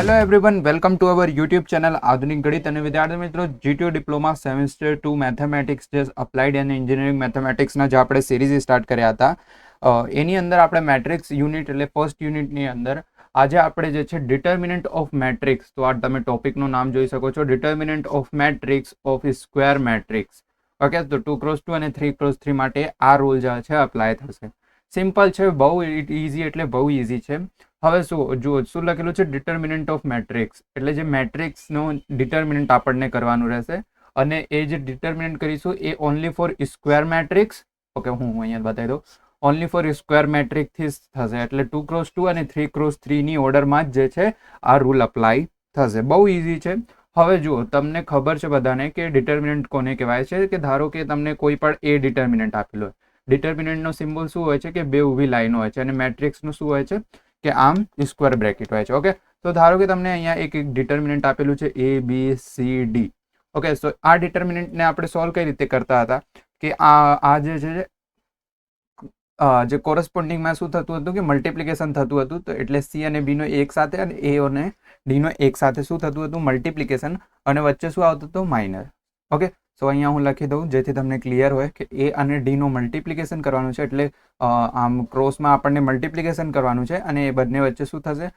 Hello everyone, welcome to our YouTube channel આધુનિક ગણિત અને વિદ્યાર્થી મિત્રો જીટીયુ ડિપ્લોમા સેમેસ્ટર 2 મેથેમેટિક્સ જે અપ્લાઇડ અને એન્જિનિયરિંગ મેથેમેટિક્સના જે આપણે સિરીઝ સ્ટાર્ટ કર્યા હતા એની અંદર આપણે મેટ્રિક્સ યુનિટ એટલે ફર્સ્ટ યુનિટની અંદર આજે આપણે જે છે ડિટર્મિનન્ટ ઓફ મેટ્રિક્સ, તો આ તમે ટોપિકનું નામ જોઈ શકો છો, determinant of matrix of square matrix. Okay, તો 2x2 અને 3x3 માટે આ રૂલ જે છે અપ્લાય થશે. સિમ્પલ છે, બહુ ઇઝી એટલે બહુ ઇઝી છે. હવે શું લખેલું છે? ડિટર્મિનન્ટ ઓફ મેટ્રિક્સ એટલે જે મેટ્રિક્સનો ડિટર્મિનન્ટ આપણને કરવાનું રહેશે અને એ જે ડિટર્મિનન્ટ કરીશું એ only for square matrix. Okay, હું અહીંયા બતાવી દઉં, ઓનલી ફોર સ્ક્વેર મેટ્રિક્સથી થશે એટલે 2x2 અને 3x3 ની ઓર્ડરમાં જ જે છે આ રૂલ અપ્લાય થશે. બહુ ઇઝી છે. હવે જુઓ, તમને ખબર છે બધાને કે ડિટર્મિનન્ટ કોને કહેવાય છે, કે ધારો કે તમને કોઈ પણ એ ડિટર્મિનન્ટ આપેલો હોય, ડિટર્મિનન્ટનો સિમ્બોલ શું હોય છે કે બે ઊભી લાઈનો હોય છે અને મેટ્રિક્સનું શું હોય છે કે આમ સ્ક્વેર બ્રેકેટ હોય છે. ઓકે, તો ધારો કે તમને અહીંયા એક ડિટર્મિનન્ટ આપેલું છે ABCD. ઓકે, તો આ ડિટર્મિનન્ટને આપણે સોલ્વ કઈ રીતે કરતા હતા કે આ જે છે જે કોરસ્પોન્ડિંગમાં શું થતું હતું કે મલ્ટિપ્લિકેશન થતું હતું, તો એટલે C અને B નો એક સાથે અને A અને D નો એક સાથે શું થતું હતું મલ્ટિપ્લિકેશન, અને વચ્ચે શું આવતું હતું માઇનર. ઓકે, તો અહીંયા હું લખી દઉં જેથી તમને ક્લિયર હોય કે A અને D નો મલ્ટિપ્લિકેશન કરવાનું છે એટલે આમ ક્રોસમાં આપણને મલ્ટિપ્લિકેશન કરવાનું છે અને એ બંને વચ્ચે શું થશે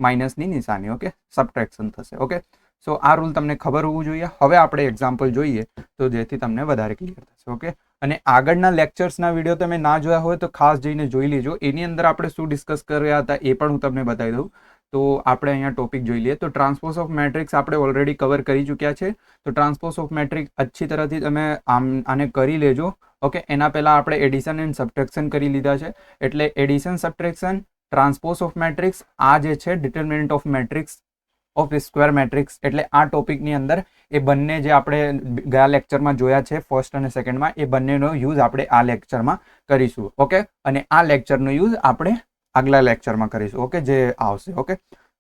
માઇનસની નિશાની. ઓકે, સબટ્રેક્શન થશે. ઓકે, સો આ રૂલ તમને ખબર હોવું જોઈએ. હવે આપણે એક્ઝામ્પલ જોઈએ તો જેથી તમને વધારે ક્લિયર થશે. ઓકે, અને આગળના લેક્ચર્સના વિડીયો તમે ના જોયા હોય તો ખાસ જઈને જોઈ લેજો. એની અંદર આપણે શું ડિસ્કસ કર્યા હતા એ પણ હું તમને બતાવી દઉં. તો આપણે અહીંયા ટોપિક જોઈ લઈએ. તો ટ્રાન્સપોઝ ઓફ મેટ્રિક્સ આપણે ઓલરેડી કવર કરી ચૂક્યા છે. તો ટ્રાન્સપોઝ ઓફ મેટ્રિક્સ અચ્છી તરહથી તમે આને કરી લેજો. ઓકે, એના પહેલાં આપણે એડિશન એન્ડ સબટ્રેક્શન કરી લીધા છે. એટલે addition, subtraction, transpose of matrix, આ જે છે determinant of matrix of square matrix, એટલે આ ટોપિકની અંદર એ બંને જે આપણે ગયા લેક્ચરમાં જોયા છે ફર્સ્ટ અને સેકન્ડમાં, એ બંનેનો યુઝ આપણે આ લેક્ચરમાં કરીશું. ઓકે, અને આ લેક્ચરનો યુઝ આપણે આગલા લેક્ચરમાં કરીશું. ઓકે, જે આવશે. ઓકે,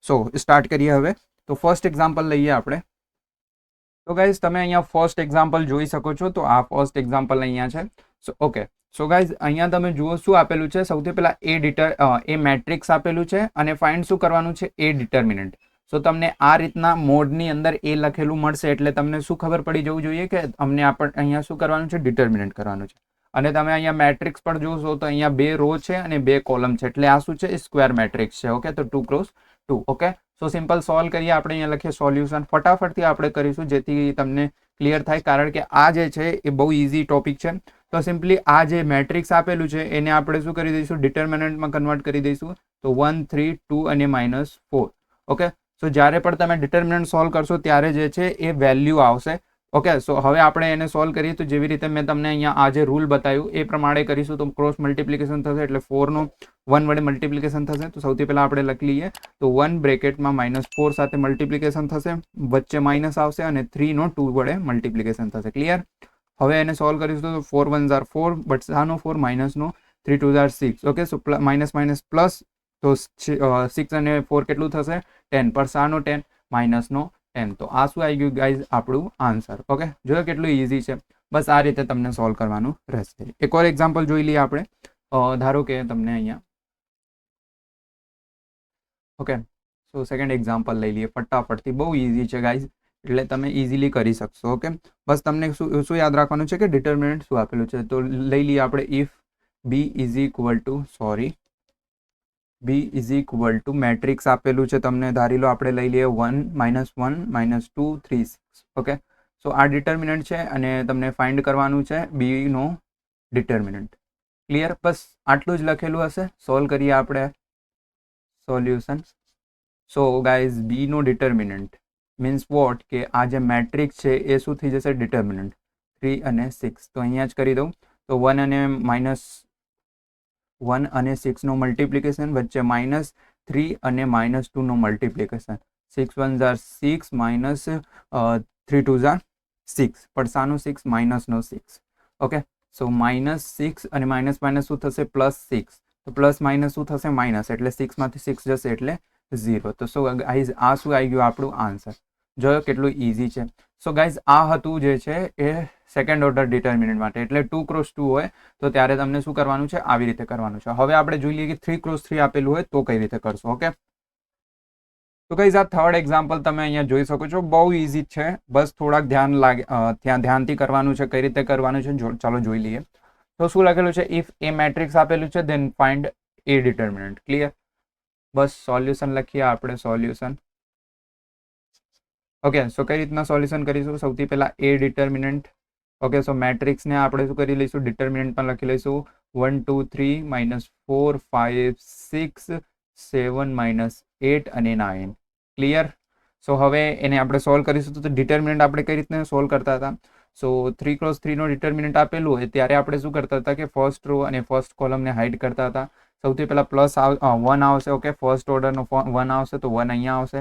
સો સ્ટાર્ટ કરીએ હવે. તો ફર્સ્ટ એક્ઝામ્પલ લઈએ આપણે. તો ગાઈઝ તમે અહીંયા ફર્સ્ટ એક્ઝામ્પલ જોઈ શકો છો. તો આ ફર્સ્ટ એક્ઝામ્પલ અહીંયા છે. ઓકે, સો ગાઈઝ અહીંયા તમે જુઓ શું આપેલું છે. સૌથી પહેલા એ મેટ્રિક્સ આપેલું છે અને ફાઇન્ડ શું કરવાનું છે એ ડિટર્મિનન્ટ. સો તમને આ રીતના મોડની અંદર એ લખેલું મળશે એટલે તમને શું ખબર પડી જવું જોઈએ કે અમને અહીંયા શું કરવાનું છે ડિટર્મિનન્ટ કરવાનું છે. અને તમે અહીંયા મેટ્રિક્સ પણ જોશો તો અહીંયા બે રો છે અને બે કોલમ છે એટલે આ શું છે સ્ક્વેર મેટ્રિક્સ છે. ઓકે, તો 2x2. ઓકે, સો સિમ્પલ સોલ્વ કરીએ આપણે. અહીંયા લખીએ સોલ્યુશન. ફટાફટથી આપણે કરીશું જેથી તમને ક્લિયર થાય, કારણ કે આ જે છે એ બહુ ઇઝી ટોપિક છે. તો સિમ્પલી આ જે મેટ્રિક્સ આપેલું છે એને આપણે શું કરી દઈશું ડિટર્મિનન્ટમાં કન્વર્ટ કરી દઈશું. તો 1, 3, 2 અને -4. ઓકે, સો જ્યારે પણ તમે ડિટર્મિનન્ટ સોલ્વ કરશો ત્યારે જે છે એ વેલ્યુ આવશે. ઓકે, સો હવે આપણે એને સોલ્વ કરીએ તો જેવી રીતે મેં તમને અહીંયા આ જે રૂલ બતાવ્યું એ પ્રમાણે કરીશું. તો ક્રોસ મલ્ટિપ્લિકેશન થશે એટલે 4 નો 1 વડે મલ્ટિપ્લિકેશન થશે. તો સૌથી પહેલાં આપણે લખી લઈએ. તો 1 બ્રેકેટમાં -4 સાથે મલ્ટિપ્લિકેશન થશે, વચ્ચે માઇનસ આવશે અને 3 નો 2 વડે મલ્ટિપ્લિકેશન થશે. ક્લિયર? હવે એને સોલ્વ કરીશું તો 4 1 * 4, બટસાનો 4 માઇનસનો 3 2 * 6. ઓકે, સો માઇનસ માઇનસ પ્લસ, તો 6 અને 4 કેટલું થશે 10, પરસાનો 10 માઇનસનો 10. તો આ શું આવી ગયું ગાઈઝ આપણું આન્સર. ઓકે, જોયો કેટલું ઇઝી છે. બસ આ રીતે તમને સોલ્વ કરવાનું રહેશે. એક ઓર એક્ઝામ્પલ જોઈ લઈએ આપણે. ધારો કે તમને અહીંયા ઓકે, સો સેકન્ડ એક્ઝામ્પલ લઈ લઈએ ફટાફટથી. બહુ ઇઝી છે ગાઈઝ એટલે તમે ઇઝીલી કરી શકશો. ઓકે, બસ તમને શું યાદ રાખવાનું છે કે ડિટર્મિનન્ટ શું આપેલું છે. તો લઈ લઈએ આપણે if B is equal to matrix આપેલું છે તમને, ધારી લો આપણે લઈ લઈએ 1 -1 -2 3 6. ઓકે, સો આ ડિટર્મિનન્ટ છે અને તમને ફાઇન્ડ કરવાનું છે B નો ડિટર્મિનન્ટ. ક્લિયર? બસ આટલું જ લખેલું હશે. સોલ્વ કરીએ આપણે સોલ્યુશન. સો ગાઈઝ B નો ડિટર્મિનન્ટ મીન્સ વોટ કે આ જે મેટ્રિક્સ છે એ શું થઈ જશે ડિટર્મિનન્ટ 3 અને 6. તો અહીંયા જ કરી દઉં. તો 1 અને 6 નો મલ્ટિપ્લિકેશન, વચ્ચે -3 અને -2 નો મલ્ટિપ્લિકેશન. 6 1 * 6 -3 2 * 6, પડસાનો 6 માઇનસનો 6. ઓકે, સો -6 અને માઇનસ શું થશે +6. તો પ્લસ માઇનસ શું થશે માઇનસ, એટલે 6 માંથી 6 જશે એટલે 0. તો સો ગાઈઝ આ શું આવી ગયું આપણું આન્સર. જોયો કેટલું ઇઝી છે. સો ગાઈઝ આ હતું જે છે એ સેકન્ડ ઓર્ડર ડિટર્મિનન્ટ માટે. એટલે 2x2 હોય તો ત્યારે તમને શું કરવાનું છે આવી રીતે કરવાનું છે. હવે આપણે જોઈ લઈએ કે 3x3 આપેલું હોય તો કઈ રીતે કરશો. ઓકે, તો ગાઈઝ આ થર્ડ એક્ઝામ્પલ તમે અહીંયા જોઈ શકો છો, બહુ ઇઝી છે, બસ થોડાક ધ્યાનથી કરવાનું છે. કઈ રીતે કરવાનું છે ચાલો જોઈ લઈએ. તો શું લખેલું છે, ઇફ એ મેટ્રિક્સ આપેલું છે ધેન ફાઇન્ડ એ ડિટર્મિનન્ટ. ક્લિયર? બસ સોલ્યુશન લખીએ આપણે, સોલ્યુશન. ઓકે, સો કઈ રીતના સોલ્યુશન કરીશું? સૌથી પહેલા એ ડિટર્મિનન્ટ. ઓકે, સો મેટ્રિક્સને આપણે શું કરી લઈશું, ડિટર્મિનન્ટ પણ લખી લઈશું. 1 2 3 -4 5 6 7 -8 અને 9. ક્લિયર? સો હવે એને આપણે સોલ્વ કરીશું. તો ડિટર્મિનન્ટ આપણે કઈ રીતના સોલ્વ કરતા હતા? સો 3x3 નો ડિટર્મિનન્ટ આપેલું હોય ત્યારે આપણે શું કરતા હતા કે ફર્સ્ટ રો અને ફર્સ્ટ કોલમને હાઇડ કરતા હતા. સૌથી પહેલા પ્લસ 1 આવશે. ઓકે, ફર્સ્ટ ઓર્ડરનો 1 આવશે તો 1 અહીંયા આવશે.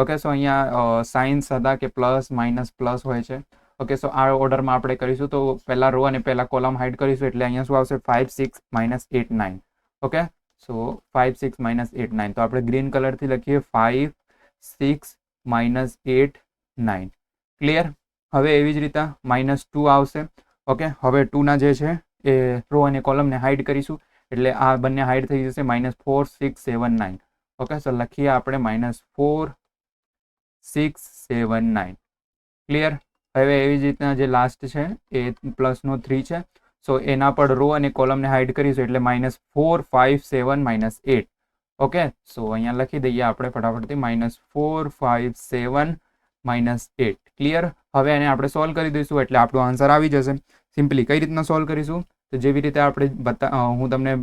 ઓકે, સો અહીંયા સાઇન્સ હતા કે પ્લસ માઇનસ પ્લસ હોય છે. ઓકે, સો આ ઓર્ડરમાં આપણે કરીશું. તો પહેલા રો અને પહેલા કોલમ હાઇડ કરીશું એટલે અહીંયા શું આવશે, 5 6 -8 9. ઓકે, સો 5 6 -8 9. તો આપણે ગ્રીન કલરથી લખીએ 5 6 -8 9. ક્લિયર? હવે એવી જ રીતે -2 આવશે. ઓકે, હવે 2ના જે છે એ રો અને કોલમને હાઇડ કરીશું એટલે આ બંને હાઇડ થઈ જશે. -4 6 7 9. ઓકે, સો લખીએ આપણે -4 6 7 9. ક્લિયર? હવે એવી જ રીતના જે લાસ્ટ છે એ પ્લસનો 3 છે. સો એના પર રો અને કોલમને હાઇડ કરીશું એટલે -4 5 7 -8. ઓકે, સો અહીંયા લખી દઈએ આપણે ફટાફટથી -4 5 7 -8. ક્લિયર? હવે એને આપણે સોલ્વ કરી દઈશું એટલે આપણો આન્સર આવી જશે. સિમ્પલી કઈ રીતના સોલ્વ કરીશું? તો જેવી રીતે આપણે હું તમને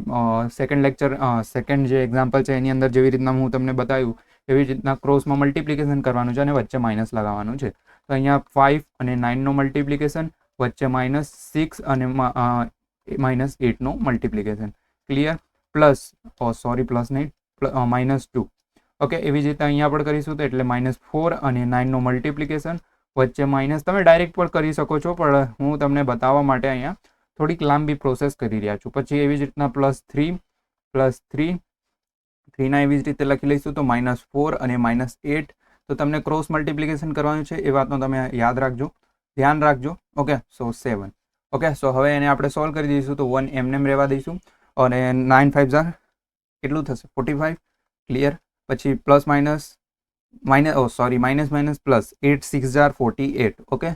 સેકન્ડ જે એક્ઝામ્પલ છે એની અંદર જેવી રીતના હું તમને બતાવ્યું એવી રીતના ક્રોસમાં મલ્ટિપ્લિકેશન કરવાનું છે અને વચ્ચે માઇનસ લગાવવાનું છે. તો અહીંયા 5 અને 9નો મલ્ટિપ્લિકેશન, વચ્ચે -6 અને -8નો મલ્ટિપ્લિકેશન. ક્લિયર? પ્લસ પ્લસ નહીં, -2. ઓકે, એવી જ રીતે અહીંયા પણ કરીશું તો એટલે -4 અને 9નો મલ્ટિપ્લિકેશન, વચ્ચે માઇનસ. તમે ડાયરેક્ટ પણ કરી શકો છો પણ હું તમને બતાવવા માટે અહીંયા થોડીક લાંબી પ્રોસેસ કરી રહ્યા છું. પછી એવી જ રીતના +3 3ના એવી જ રીતે લખી લઈશું તો -4 અને -8. તો તમને ક્રોસ મલ્ટિપ્લિકેશન કરવાનું છે એ વાતનો તમે ધ્યાન રાખજો. ઓકે, સો 7. ઓકે, સો હવે એને આપણે સોલ્વ કરી દઈશું તો 1 એમને રહેવા દઈશું અને 9 5 કેટલું થશે, 45. ક્લિયર? પછી પ્લસ માઇનસ પ્લસ 8 6 48. ઓકે,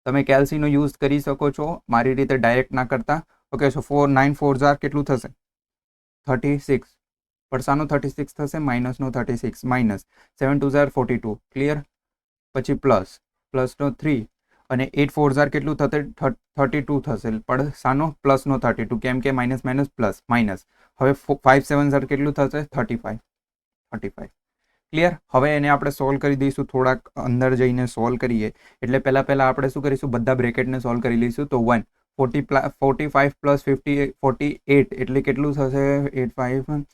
તમે કેલ્સીનો યુઝ કરી શકો છો, મારી રીતે ડાયરેક્ટ ના કરતા. ઓકે, સો 9 4 કેટલું થશે, 36. પડસાનો 36 થશે, માઇનસનો 36, -7 2 42. ક્લિયર? પછી પ્લસનો 3 અને 8 4 કેટલું થશે, 32 થશે. પડસાનો પ્લસનો 32 કેમ કે માઇનસ પ્લસ. હવે 5 7 કેટલું થશે, 35. ક્લિયર? હવે એને આપણે સોલ્વ કરી દઈશું. થોડાક અંદર જઈને સોલ્વ કરીએ એટલે પહેલા આપણે શું કરીશું, બધા બ્રેકેટને સોલ્વ કરી લઈશું. તો 45 + 48 એટલે કેટલું થશે, 8 5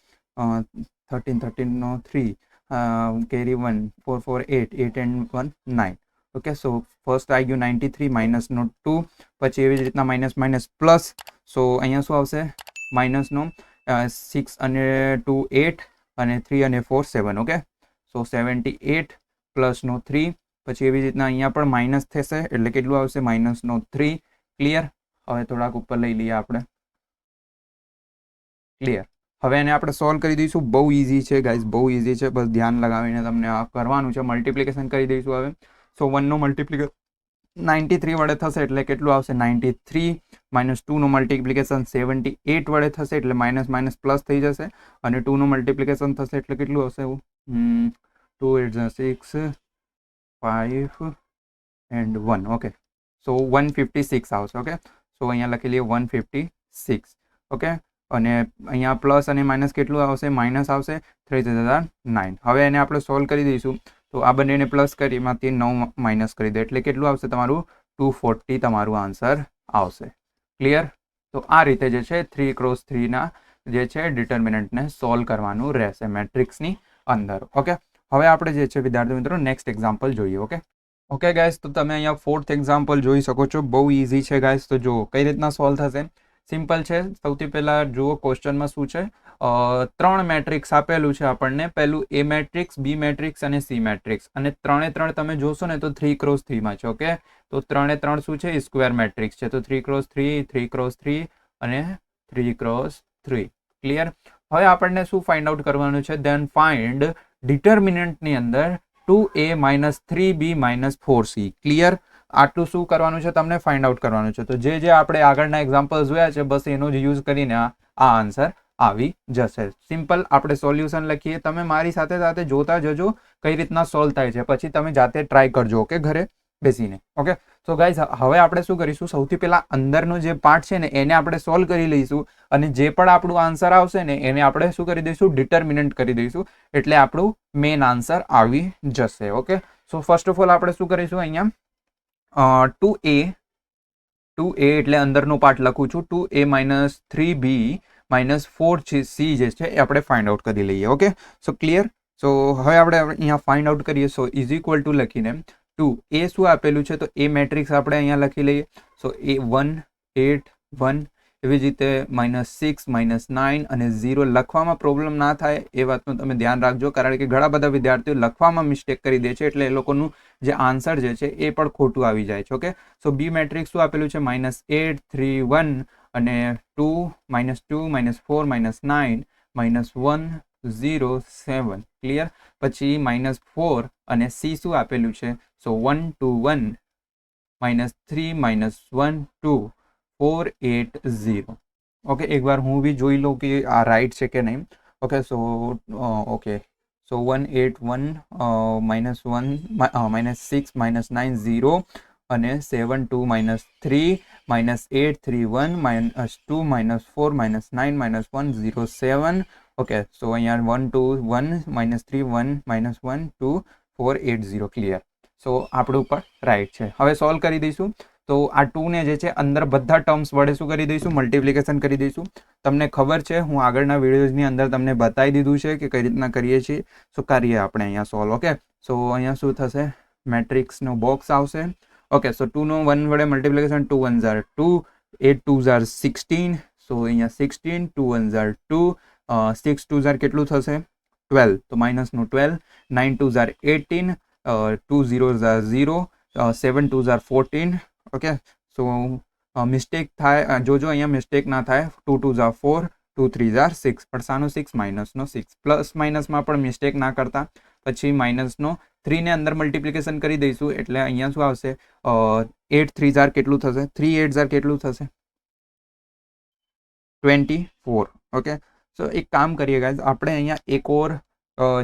13 નો 3 કેરી 1 4 4 8 and 1 9. ઓકે, સો ફર્સ્ટ આવી ગયું 93 -નો 2. પછી એવી જ રીતના માઇનસ પ્લસ. સો અહીંયા શું આવશે, માઇનસનો 6 અને 2 8 અને 3 અને 4 7. ઓકે, સો 78 +નો 3. પછી એવી રીતના અહીંયા પણ માઇનસ થશે એટલે કેટલું આવશે, -નો 3. ક્લિયર? હવે થોડાક ઉપર લઈ લઈએ આપણે. ક્લિયર? હવે એને આપણે સોલ્વ કરી દઈશું. બહુ ઇઝી છે ગાઈઝ, બહુ ઇઝી છે, બસ ધ્યાન લગાવીને તમને આ કરવાનું છે. મલ્ટિપ્લિકેશન કરી દઈશું હવે. સો 1નો મલ્ટિપ્લિકેશન 93 વડે થશે એટલે કેટલું આવશે, 93. -2નો મલ્ટિપ્લિકેશન 78 વડે થશે એટલે માઇનસ પ્લસ થઈ જશે અને 2નો મલ્ટિપ્લિકેશન થશે એટલે કેટલું હશે, 2 8 6 5 and 1. ઓકે, સો 156 આવશે. ઓકે, સો અહીંયા લખી લઈએ 156. ઓકે, અને અહીંયા પ્લસ અને માઇનસ કેટલું આવશે, માઇનસ આવશે 3009. હવે એને આપણે સોલ્વ કરી દઈશું તો આ બંનેને પ્લસ કરી એમાંથી 9 માઇનસ કરી દે એટલે કેટલું આવશે તમારું, 240 તમારું આન્સર આવશે. ક્લિયર? તો આ રીતે જે છે 3x3ના જે છે ડિટર્મિનન્ટને સોલ્વ કરવાનું રહેશે મેટ્રિક્સની અંદર. ઓકે, હવે આપણે જે છે વિદ્યાર્થી મિત્રો નેક્સ્ટ એક્ઝામ્પલ જોઈએ. ઓકે ગાઈસ, તો તમે અહીંયા 4th એક્ઝામ્પલ જોઈ શકો છો. બહુ ઇઝી છે ગાઈસ. તો જો કઈ રીતના સોલ્વ થશે, સિમ્પલ છે. સૌથી પહેલાં જુઓ ક્વેશ્ચનમાં શું છે, 3 મેટ્રિક્સ આપેલું છે આપણને. પહેલું A મેટ્રિક્સ, B મેટ્રિક્સ અને C મેટ્રિક્સ, અને 3 તમે જોશો ને તો 3x3માં છે. ઓકે, તો 3 શું છે, સ્ક્વેર મેટ્રિક્સ છે. તો 3x3 3x3 અને 3x3. ક્લિયર? હવે આપણને શું ફાઇન્ડ આઉટ કરવાનું છે, ધેન ફાઇન્ડ ડિટર્મિનન્ટની અંદર 2a minus 3b minus 4c. Clear? આટલું શું કરવાનું છે તમને ફાઇન્ડ આઉટ કરવાનું છે. તો જે આપણે આગળના એક્ઝામ્પલ જોયા છે બસ એનો જ યુઝ કરીને આ આન્સર આવી જશે. સિમ્પલ. આપણે સોલ્યુશન લખીએ. તમે મારી સાથે સાથે જોતા જજો કઈ રીતના સોલ્વ થાય છે, પછી તમે જાતે ટ્રાય કરજો. ઓકે, ઘરે બેસીને. ઓકે, તો ગાઈઝ હવે આપણે શું કરીશું, સૌથી પહેલા અંદરનો જે પાર્ટ છે ને એને આપણે સોલ્વ કરી લઈશું, અને જે પણ આપણું આન્સર આવશે ને એને આપણે શું કરી દઈશું, ડિટર્મિનન્ટ કરી દઈશું, એટલે આપણું મેઇન આન્સર આવી જશે. Okay, so first of all આપણે શું કરીશું, અહીંયા 2a એટલે અંદરનો પાર્ટ લખું છું, 2a minus 3b minus 4c જે છે એ આપણે ફાઇન્ડ આઉટ કરી લઈએ. ઓકે, સો ક્લિયર. સો હવે આપણે અહીંયા ફાઇન્ડ આઉટ કરીએ. સો ઇઝ ઇક્વલ ટુ લખીને 2 એ શું આપેલું છે, તો એ મેટ્રિક્સ આપણે અહીંયા લખી લઈએ. સો એ 1 8 1, એવી જ રીતે -6 -9 અને 0 લખવામાં પ્રોબ્લેમ ના થાય એ વાતનું તમે ધ્યાન રાખજો, કારણ કે ઘણા બધા વિદ્યાર્થીઓ લખવામાં મિસ્ટેક કરી દે છે, એટલે એ લોકોનું જે આન્સર જે છે એ પણ ખોટું આવી જાય છે. ઓકે, સો બી મેટ્રિક્સ શું આપેલું છે, -8 3 1 અને 2 -2 -4 -9 -1 0 7. ક્લિયર? પછી -4 અને સી શું આપેલું છે, સો 1 2 1 -3 -1 2 4 8 0. ઓકે, એકવાર હું બી જોઈ લઉં કે આ રાઈટ છે કે નહીં. ઓકે, સો ઓકે, સો 1 8 1 -1 -6 -9 0 અને 7 2 -3 -8 3 1 -2 -4 -9 -1 0 7. ઓકે, સો અહીંયા 1 2 1 -3 1 -1 2 4 8 0. ક્લિયર? સો આપણું પર રાઈટ છે. હવે સોલ્વ કરી દઈશું. તો આ 2 ને જે છે અંદર બધા ટર્મ્સ વડે શું કરી દઈશું, મલ્ટિપ્લિકેશન કરી દઈશું. તમને ખબર છે, હું આગળના વિડીયોઝની અંદર તમને બતાવી દીધું છે કે કઈ રીતના કરીએ છીએ. સો કરીએ આપણે અહીંયા સોલ્વ. ઓકે, સો અહીંયા શું થશે, મેટ્રિક્સનો બોક્સ આવશે. ઓકે, સો 2 નો 1 વડે મલ્ટિપ્લિકેશન, 2 1 ઝાર 2, 8 2 ઝાર 16. સો અહીંયા 16, 2 1 ઝાર 2, 6 2 ઝાર કેટલું થશે, 12, તો માઇનસનું 12, 9 2 ઝાર 18, 2 0 ઝાર 0, 7 2 ઝાર 14. ઓકે, સો મિસ્ટેક થાય જોજો, અહીંયા મિસ્ટેક ના થાય. 2 2 ઝાર 4, 2 3 ઝાર 6, પડસાનો 6 માઇનસનો 6. પ્લસ માઇનસમાં પણ મિસ્ટેક ના કરતા. પછી માઇનસનો 3 ને અંદર મલ્ટિપ્લિકેશન કરી દઈશું, એટલે અહીંયા શું આવશે, 8 3 ઝાર કેટલું થશે, 3 8 ઝાર કેટલું થશે, 24. ઓકે, સો એક કામ કરીએ ગાઈઝ, આપણે અહીંયા એક ઓર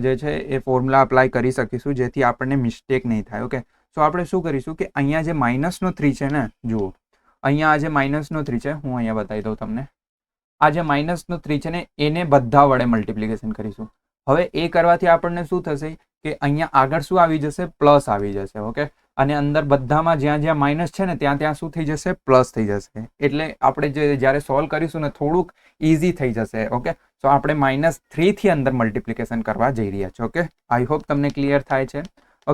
જે છે એ ફોર્મ્યુલા અપ્લાય કરી શકીશું, જેથી આપણને મિસ્ટેક નહીં થાય. ઓકે, સો આપણે શું કરીશું કે અહીંયા જે -3 છે ને, જુઓ અહીંયા આ જે -3 છે, હું અહીંયા બતાવી દઉં તમને. આ જે -3 છે ને એને બધા વડે મલ્ટિપ્લિકેશન કરીશું. હવે એ કરવાથી આપણને શું થશે કે અહીંયા આગળ શું આવી જશે, પ્લસ આવી જશે. ઓકે, અને અંદર બધામાં જ્યાં જ્યાં માઇનસ છે ને ત્યાં ત્યાં શું થઈ જશે, પ્લસ થઈ જશે. એટલે આપણે જ્યારે સોલ્વ કરીશું ને થોડુંક ઇઝી થઈ જશે. ઓકે, સો આપણે -3 થી અંદર મલ્ટિપ્લિકેશન કરવા જઈ રહ્યા છે. ઓકે, આઈ હોપ તમને ક્લિયર થાય છે.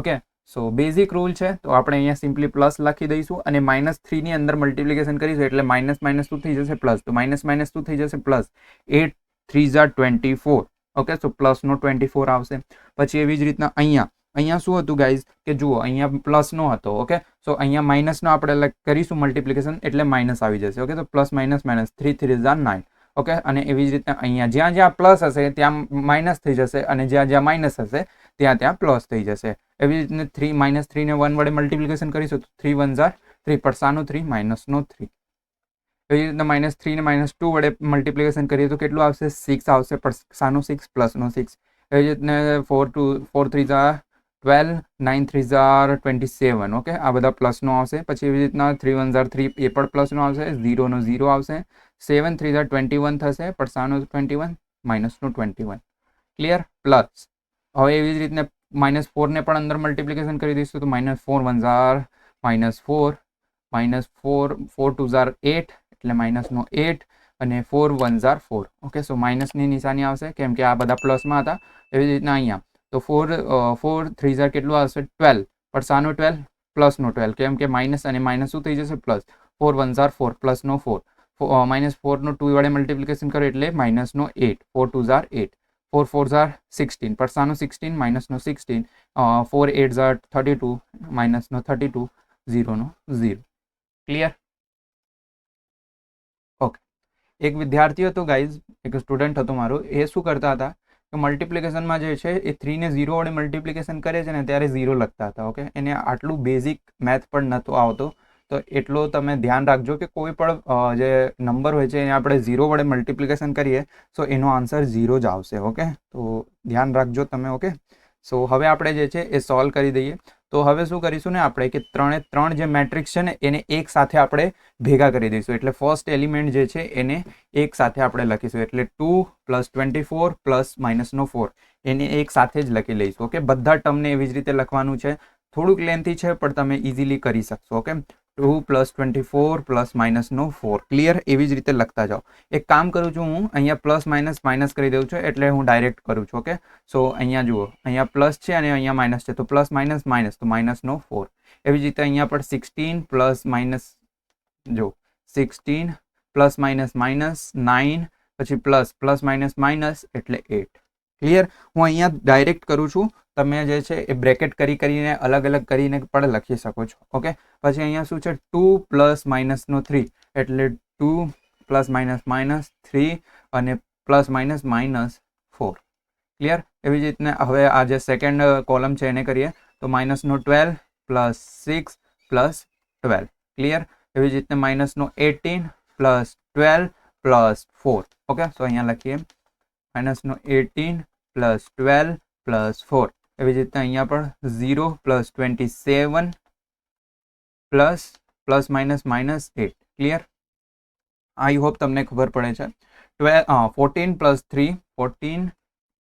ઓકે, સો બેઝિક રૂલ છે, તો આપણે અહીંયા સિમ્પલી પ્લસ લખી દઈશું, અને -3 ની અંદર મલ્ટિપ્લિકેશન કરીશું એટલે માઇનસ માઇનસ શું થઈ જશે, પ્લસ. તો માઇનસ માઇનસ શું થઈ જશે, પ્લસ. 8 3 ઝાર 24. ઓકે, સો પ્લસનો 24 આવશે. પછી એવી જ રીતના અહીંયા શું હતું ગાઈઝ, કે જુઓ અહીંયા પ્લસનો હતો. ઓકે, સો અહીંયા માઇનસનો આપણે કરીશું મલ્ટિપ્લિકેશન એટલે માઇનસ આવી જશે. ઓકે, તો પ્લસ માઇનસ માઇનસ 3 3 ઝાર 9. ઓકે, અને એવી જ રીતના અહીંયા જ્યાં જ્યાં પ્લસ હશે ત્યાં માઇનસ થઈ જશે, અને જ્યાં જ્યાં માઇનસ હશે ત્યાં ત્યાં પ્લસ થઈ જશે. એવી રીતના -3 ને 1 વડે મલ્ટિપ્લિકેશન કરીશું તો 3 1 ઝાર 3, પડસાનો 3 માઇનસનો 3. એવી રીતના -3 ને -2 વડે મલ્ટિપ્લિકેશન કરીએ તો કેટલું આવશે, 6 આવશે, પડસાનો 6 પ્લસનો 6. એવી રીતના 4 3 ઝાર 12, 9 3 ઝાર 27. ઓકે, આ બધા પ્લસનો આવશે. પછી એવી રીતના 3 1 ઝાર 3, એ પણ પ્લસનો આવશે, 0 નો 0 આવશે. 7 3 ઝાર 21 થશે, પડસાનો 21 માઇનસનો 21. ક્લિયર? પ્લસ હવે એવી જ રીતના -4 ને પણ અંદર મલ્ટિપ્લિકેશન કરી દઈશું તો -4 1 ઝાર -4, -4 4 2 ઝાર 8 એટલે માઇનસનો 8, અને 4 1 ઝાર 4. ઓકે, સો માઇનસની નિશાની આવશે કેમ કે આ બધા પ્લસમાં હતા. એવી રીતના અહીંયા તો 4 3 ઝાર કેટલું આવશે, 12, પડસાનો 12 પ્લસનો 12, કેમ કે માઇનસ અને માઇનસ શું થઈ જશે, પ્લસ. 4 1 ઝાર 4, પ્લસનો 4, -4 નો 2 વડે મલ્ટિપ્લિકેશન કરો એટલે માઇનસનો 8, 4 2 ઝાર 8, 4 4 ઝાર 16, પડસાનો 16 માઇનસનો 16, 4 8 ઝાર 32, માઇનસનો 32, 0 નો 0. ક્લિયર? ઓકે, એક વિદ્યાર્થી હતો ગાઈઝ, એક સ્ટુડન્ટ હતો મારો, એ શું કરતા હતા તો મલ્ટિપ્લિકેશનમાં જે છે એ 3ને 0 વડે મલ્ટિપ્લિકેશન કરે છે ને ત્યારે 0 લખતા હતા. ઓકે, એને આટલું બેઝિક મેથ પણ નહોતો આવતો. તો એટલો તમે ધ્યાન રાખજો કે કોઈ પણ જે નંબર હોય છે એને આપણે 0 વડે મલ્ટિપ્લિકેશન કરીએ તો એનો આન્સર 0 જ આવશે. ઓકે, તો ધ્યાન રાખજો તમે. ઓકે, સો હવે આપણે જે છે એ સોલ્વ કરી દઈએ. તો હવે શું કરીશું ને આપણે કે 3 જે મેટ્રિક્સ છે ને એને એક સાથે આપણે ભેગા કરી દઈશું. એટલે ફર્સ્ટ એલિમેન્ટ જે છે એને એક સાથે આપણે લખીશું. એટલે 2 + 24 + -4 એને એક સાથે જ લખી લઈશું. ઓકે, બધા ટર્મને એવી જ રીતે લખવાનું છે. થોડુંક લેન્થી છે પણ તમે ઇઝીલી કરી શકશો. Okay, 2 + 24 + -4 clear. એવી જ રીતે લખતા જાઓ. એક કામ કરું છું હું અહીંયા પ્લસ માઇનસ કરી દઉં છું એટલે હું ડાયરેક્ટ કરું છું. ઓકે, સો અહીંયા જુઓ, અહીંયા પ્લસ છે અને અહીંયા માઇનસ છે, તો પ્લસ માઇનસ તો -4. એવી જ રીતે અહીંયા પણ 16 પ્લસ માઇનસ, જો 16 પ્લસ માઇનસ -9 પછી પ્લસ માઇનસ એટલે 8. ક્લિયર. હું અહીંયા ડાયરેક્ટ કરું છું. તમે જે છે એ બ્રેકેટ કરીને અલગ અલગ કરીને પણ લખી શકો છો. ઓકે, પછી અહીંયા શું છે 2 + -3 એટલે 2 + -3 અને +- 4. ક્લિયર. એવી જ રીતના હવે આ જે સેકન્ડ કોલમ છે એને કરીએ તો -12 + 6 + 12. ક્લિયર. એવી જ રીતે -18 + 12 + 4. ઓકે, તો અહીંયા લખીએ -18 + 12 + 4. એવી જ રીતે અહીંયા પણ 0 + 27 ++- ક્લિયર. આઈ હોપ તમને ખબર પડે છે. 14 + 3 14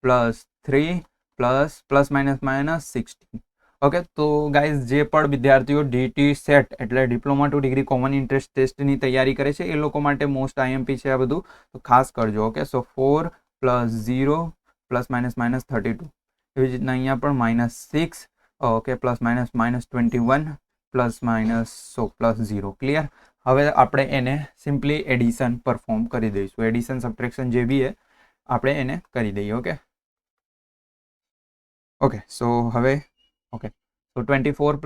+ 3 ++ - 16. ઓકે, તો ગાઈઝ જે પણ વિદ્યાર્થીઓ DT સેટ એટલે diploma two degree common interest ટેસ્ટની તૈયારી કરે છે એ લોકો માટે મોસ્ટ IMP છે આ બધું, તો ખાસ કરજો. ઓકે, સો 4 + 0 +- 32. એવી જ રીતના અહીંયા પણ -6. ઓકે, +- 21 +- 0. ક્લિયર. હવે આપણે એને સિમ્પલી એડિશન પરફોર્મ કરી દઈશું. એડિશન સબટ્રેક્શન જે બી આપણે એને કરી દઈએ. ઓકે, સો હવે ઓકે, તો 24 +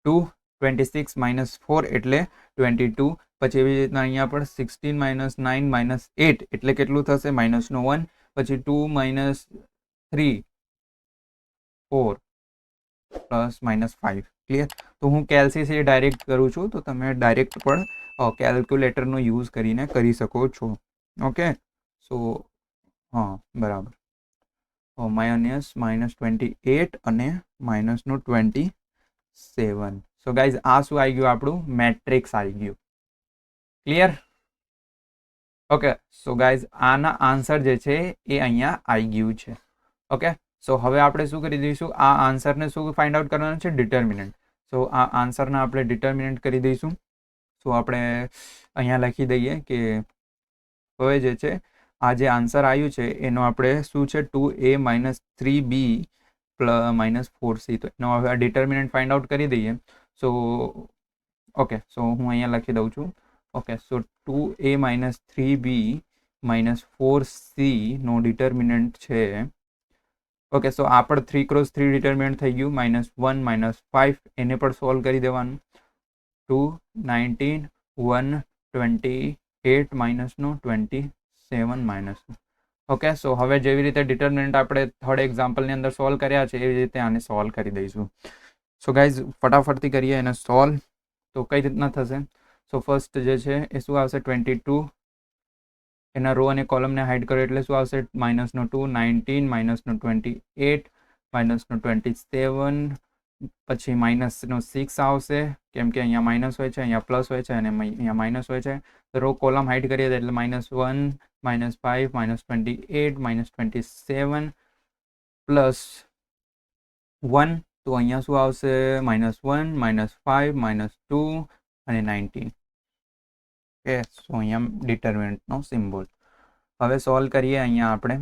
2 26 - 4 એટલે 22. પછી એવી રીતના અહીંયા પણ 16 - 9 - 8 એટલે કેટલું થશે -1. પછી 2 - 3 4 +- 5. ક્લિયર. તો હું કેલ્સીથી ડાયરેક્ટ કરું છું, તો તમે ડાયરેક્ટ પણ કેલ્ક્યુલેટરનો યુઝ કરીને કરી શકો છો. ઓકે, સો હા બરાબર. -28 અને -27. સો ગાઈઝ આ શું આવી ગયું આપણું મેટ્રિક્સ આવી ગયું. ક્લિયર. ઓકે, સો ગાઈઝ આના આન્સર જે છે એ અહીંયા આવી ગયું છે. ઓકે, સો હવે આપણે શું કરી દઈશું, આ આન્સરને શું ફાઇન્ડ આઉટ કરવાનું છે, ડિટર્મિનન્ટ. સો આ આન્સરને આપણે ડિટર્મિનન્ટ કરી દઈશું. સો આપણે અહીંયા લખી દઈએ કે હવે જે છે આ જે આન્સર આવ્યું છે એનો આપણે શું છે 2a - 3b + -4c. તો એનો હવે ડિટર્મિનન્ટ ફાઇન્ડ આઉટ કરી દઈએ. સો ઓકે, સો હું અહીંયા લખી દઉં છું. ઓકે, સો 2a - 3b - 4c નો ડિટર્મિનન્ટ છે. ઓકે, સો આ પણ 3 × 3 ડિટર્મિનન્ટ થઈ ગયું. -1 - 5 એને પણ સોલ્વ કરી દેવાનું. 2 19 1 28 -27 ઓકે, સો હવે જેવી રીતે ડિટર્મિનન્ટ આપણે થર્ડ એક્ઝામ્પલની અંદર સોલ્વ કર્યા છે એવી રીતે આને સોલ્વ કરી દઈશું. સો ગાઈઝ ફટાફટથી કરીએ એને સોલ્વ. તો કઈ રીતના થશે, સો ફર્સ્ટ જે છે એ શું આવશે 22. એના રો અને કોલમને હાઇડ કરો એટલે શું આવશે -2 19 -28 -27 પછી -6 આવશે, કેમ કે અહીંયા માઇનસ હોય છે, અહીંયા પ્લસ હોય છે અને અહીંયા માઇનસ હોય છે. તો રો કોલમ હાઇડ કરીએ એટલે -1 -5 -28 -27 +1. તો અહીંયા શું આવશે -1 -5 -2 અને 19. ઓકે, સો અહીંયા ડિટર્મિનન્ટનો સિમ્બોલ. હવે સોલ્વ કરીએ અહીંયા આપણે.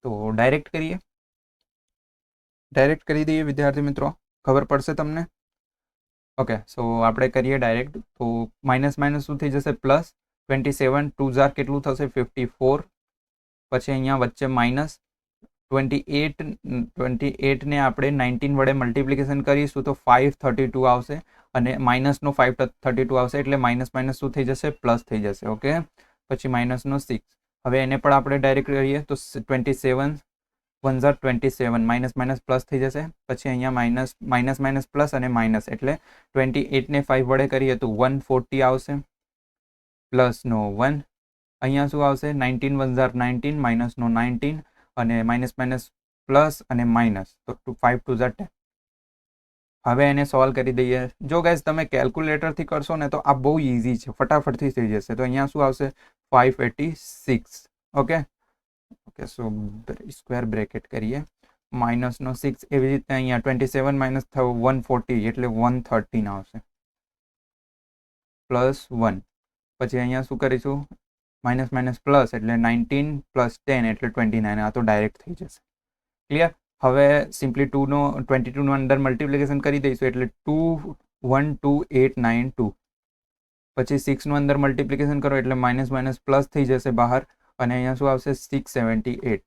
તો ડાયરેક્ટ કરી દઈએ વિદ્યાર્થી મિત્રો, ખબર પડશે તમને. ઓકે, સો આપણે કરીએ ડાયરેક્ટ. તો માઇનસ શું થઈ જશે +27 2 કેટલું થશે 54. પછી અહીંયા વચ્ચે -28ને આપણે 19 વડે મલ્ટિપ્લિકેશન કરીશું તો 532 આવશે અને -નો 532 આવશે એટલે માઇનસ શું થઈ જશે પ્લસ થઈ જશે. ઓકે, પછી -6. હવે એને પણ આપણે ડાયરેક્ટ કરીએ તો 27 1 ઝાર 27 માઇનસ માઇનસ પ્લસ થઈ જશે. પછી અહીંયા માઇનસ માઇનસ માઇનસ પ્લસ અને માઇનસ એટલે 28 ને 5 વડે કરીએ તો 140 આવશે પ્લસનો 1. અહીંયા શું આવશે 19 1 ઝાર 19 માઇનસનો 19 અને માઇનસ માઇનસ પ્લસ અને માઇનસ તો 5 2 ઝાર 10. હવે એને સોલ્વ કરી દઈએ. જો ગાઈઝ તમે કેલ્ક્યુલેટરથી કરશો ને તો આ બહુ ઇઝી છે, ફટાફટથી થઈ જશે. તો અહીંયા શું આવશે 586. Okay okay so square bracket કરીએ માઇનસનો 6. એવી રીતે અહીંયા 27 માઇનસ 140 એટલે 113 આવશે પ્લસ 1. પછી અહીંયા શું કરીશું માઇનસ માઇનસ પ્લસ એટલે 19 પ્લસ 10 એટલે 29. આ તો ડાયરેક્ટ થઈ જશે. ક્લિયર. હવે સિમ્પલી 22નો અંદર મલ્ટિપ્લિકેશન કરી દઈશું એટલે 212892. પછી 6નું અંદર મલ્ટિપ્લિકેશન કરો એટલે માઇનસ માઇનસ પ્લસ થઈ જશે બહાર અને અહીંયા શું આવશે 678.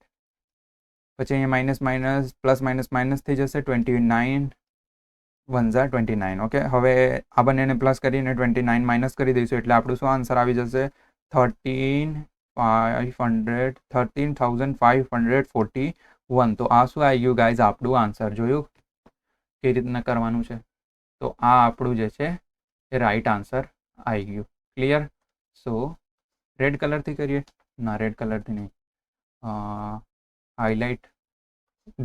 પછી અહીંયા minus minus plus minus minus થઈ જશે 29 1 ઝાર 29. ઓકે હવે આ બંનેને પ્લસ કરીને 29 માઇનસ કરી દઈશું એટલે આપણું શું આન્સર આવી જશે 13,541. તો આ શું આવી ગયું ગાઈઝ આપણું આન્સર. જોયું કેવી રીતના કરવાનું છે. તો આ આપણું જે છે એ રાઈટ આન્સર આવી ગયું. ક્લિયર. સો રેડ કલરથી કરીએ ના રેડ કલરથી નહીં હાઇલાઇટ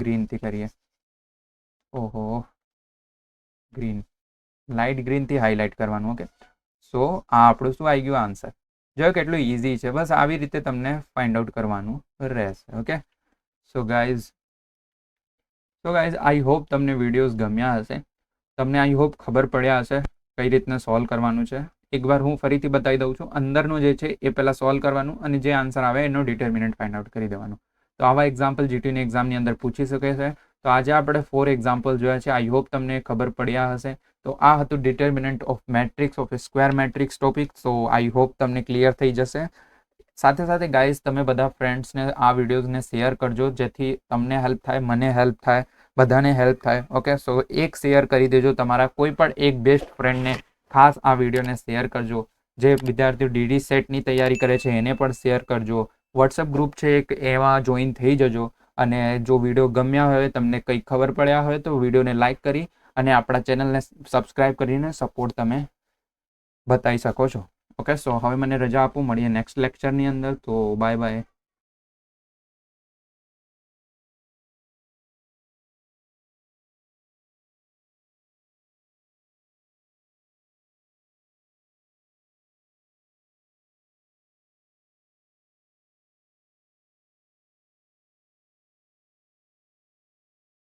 ગ્રીનથી કરીએ. ઓહો ગ્રીન લાઇટ ગ્રીનથી હાઇલાઇટ કરવાનું. ઓકે સો આ આપણું શું આવી ગયું આન્સર. જો કેટલું ઇઝી છે. બસ આવી રીતે તમને ફાઇન્ડ આઉટ કરવાનું રહેશે. Okay so guys I hope તમને વિડીયોઝ ગમ્યા હશે. તમને આઈ હોપ ખબર પડ્યા હશે કઈ રીતના સોલ્વ કરવાનું છે. એકવાર હું ફરીથી બતાવી દઉં છું. અંદરનું જે છે એ પહેલાં સોલ્વ કરવાનું અને જે આન્સર આવે એનો ડિટર્મિનન્ટ ફાઇન્ડ આઉટ કરી દેવાનું. તો આવા એક્ઝામ્પલ જીટીની એક્ઝામની અંદર પૂછી શકે છે. તો આજે આપણે 4 એક્ઝામ્પલ જોયા છે. આઈ હોપ તમને ખબર પડ્યા હશે. તો આ હતું determinant of matrix of square matrix topic. So I hope તમને ક્લિયર થઈ જશે. સાથે સાથે ગાઈઝ તમે બધા ફ્રેન્ડ્સને આ વિડીયોઝને શેર કરજો જેથી તમને હેલ્પ થાય, મને હેલ્પ થાય, બધાને હેલ્પ થાય. ઓકે સો એક શેર કરી દેજો તમારા કોઈ પણ એક બેસ્ટ ફ્રેન્ડને. ખાસ આ વિડીયોને શેર કરજો. જે વિદ્યાર્થીઓ ડીડી સેટની તૈયારી કરે છે એને પણ શેર કરજો. વોટ્સઅપ ગ્રુપ છે એક એમાં જોઈન થઈ જજો. અને જો વિડીયો ગમ્યા હોય, તમને કંઈ ખબર પડ્યા હોય તો વિડીયોને લાઇક કરી અને આપણા ચેનલને સબસ્ક્રાઈબ કરીને સપોર્ટ તમે બતાવી શકો છો. ઓકે સો હવે મને રજા આપું, મળીએ નેક્સ્ટ લેક્ચરની અંદર. તો બાય બાય.